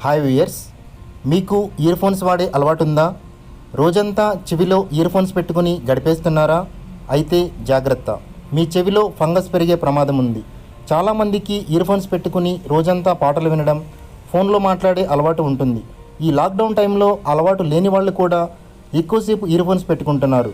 Hi viewers, మీకు ear phones వాడే అలవాటు ఉందా? రోజంతా చెవిలో ఇయర్ ఫోన్స్ పెట్టుకుని గడిపేస్తున్నారా? అయితే జాగ్రత్త, మీ చెవిలో ఫంగస్ పెరిగే ప్రమాదం ఉంది. చాలామందికి ఇయర్ ఫోన్స్ పెట్టుకుని రోజంతా పాటలు వినడం, ఫోన్లో మాట్లాడే అలవాటు ఉంటుంది. ఈ లాక్డౌన్ టైంలో అలవాటు లేని వాళ్ళు కూడా ఎక్కువసేపు ఇయర్ ఫోన్స్ పెట్టుకుంటున్నారు.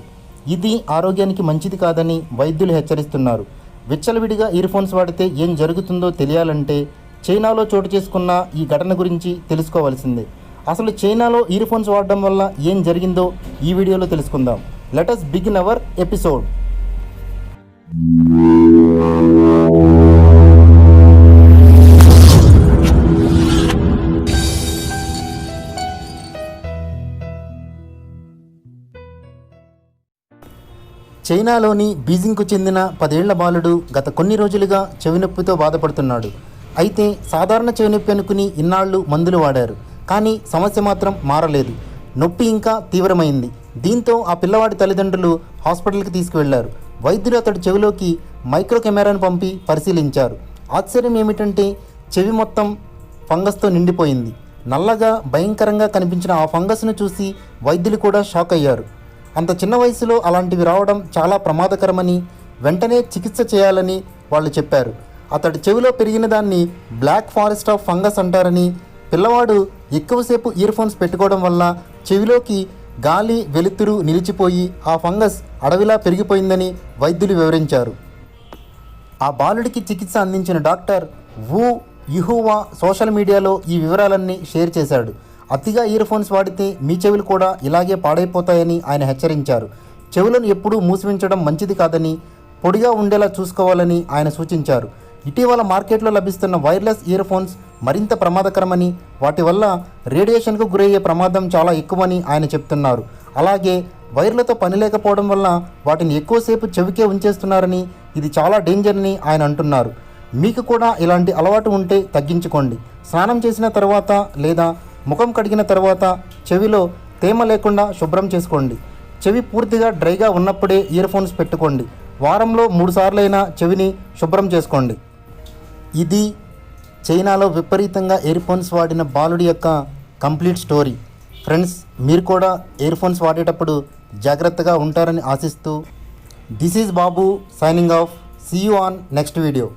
ఇది ఆరోగ్యానికి మంచిది కాదని వైద్యులు హెచ్చరిస్తున్నారు. విచ్చలవిడిగా ఇయర్ ఫోన్స్ వాడితే ఏం జరుగుతుందో తెలియాలంటే చైనాలో చోటు చేసుకున్న ఈ ఘటన గురించి తెలుసుకోవాల్సిందే. అసలు చైనాలో ఇయర్ ఫోన్స్ వాడడం వల్ల ఏం జరిగిందో ఈ వీడియోలో తెలుసుకుందాం. Let us begin our episode. చైనాలోని బీజింగ్కు చెందిన 10 ఏళ్ల బాలుడు గత కొన్ని రోజులుగా చెవినొప్పితో బాధపడుతున్నాడు. అయితే సాధారణ చెవినొప్పి అనుకుని ఇన్నాళ్ళు మందులు వాడారు, కానీ సమస్య మాత్రం మారలేదు. నొప్పి ఇంకా తీవ్రమైంది. దీంతో ఆ పిల్లవాడి తల్లిదండ్రులు హాస్పిటల్కి తీసుకువెళ్లారు. వైద్యులు అతడి చెవిలోకి మైక్రో కెమెరాను పంపి పరిశీలించారు. ఆశ్చర్యం ఏమిటంటే చెవి మొత్తం ఫంగస్తో నిండిపోయింది. నల్లగా భయంకరంగా కనిపించిన ఆ ఫంగస్ను చూసి వైద్యులు కూడా షాక్ అయ్యారు. అంత చిన్న వయసులో అలాంటివి రావడం చాలా ప్రమాదకరమని, వెంటనే చికిత్స చేయాలని వాళ్ళు చెప్పారు. అతడి చెవిలో పెరిగిన దాన్ని బ్లాక్ ఫారెస్ట్ ఆఫ్ ఫంగస్ అంటారని, పిల్లవాడు ఎక్కువసేపు ఇయర్ ఫోన్స్ పెట్టుకోవడం వల్ల చెవిలోకి గాలి వెలుతురు నిలిచిపోయి ఆ ఫంగస్ అడవిలా పెరిగిపోయిందని వైద్యులు వివరించారు. ఆ బాలుడికి చికిత్స అందించిన డాక్టర్ వు యుహువా సోషల్ మీడియాలో ఈ వివరాలన్నీ షేర్ చేశాడు. అతిగా ఇయర్ ఫోన్స్ వాడితే మీ చెవులు కూడా ఇలాగే పాడైపోతాయని ఆయన హెచ్చరించారు. చెవులను ఎప్పుడూ మూసివించడం మంచిది కాదని, పొడిగా ఉండేలా చూసుకోవాలని ఆయన సూచించారు. ఇటీవల మార్కెట్లో లభిస్తున్న వైర్లెస్ ఇయర్ ఫోన్స్ మరింత ప్రమాదకరమని, వాటి వల్ల రేడియేషన్కు గురయ్యే ప్రమాదం చాలా ఎక్కువని ఆయన చెప్తున్నారు. అలాగే వైర్లతో పని లేకపోవడం వల్ల వాటిని ఎక్కువసేపు చెవికే ఉంచేస్తున్నారని, ఇది చాలా డేంజర్ అని ఆయన అంటున్నారు. మీకు కూడా ఇలాంటి అలవాటు ఉంటే తగ్గించుకోండి. స్నానం చేసిన తర్వాత లేదా ముఖం కడిగిన తర్వాత చెవిలో తేమ లేకుండా శుభ్రం చేసుకోండి. చెవి పూర్తిగా డ్రైగా ఉన్నప్పుడే ఇయర్ ఫోన్స్ పెట్టుకోండి. వారంలో 3 సార్లైనా చెవిని శుభ్రం చేసుకోండి. ఇది చైనాలో విపరీతంగా ఇయర్ ఫోన్స్ వాడిన బాలుడి యొక్క కంప్లీట్ స్టోరీ. ఫ్రెండ్స్, మీరు కూడా ఇయర్ ఫోన్స్ వాడేటప్పుడు జాగ్రత్తగా ఉంటారని ఆశిస్తూ, this is Babu signing off. See you on next video.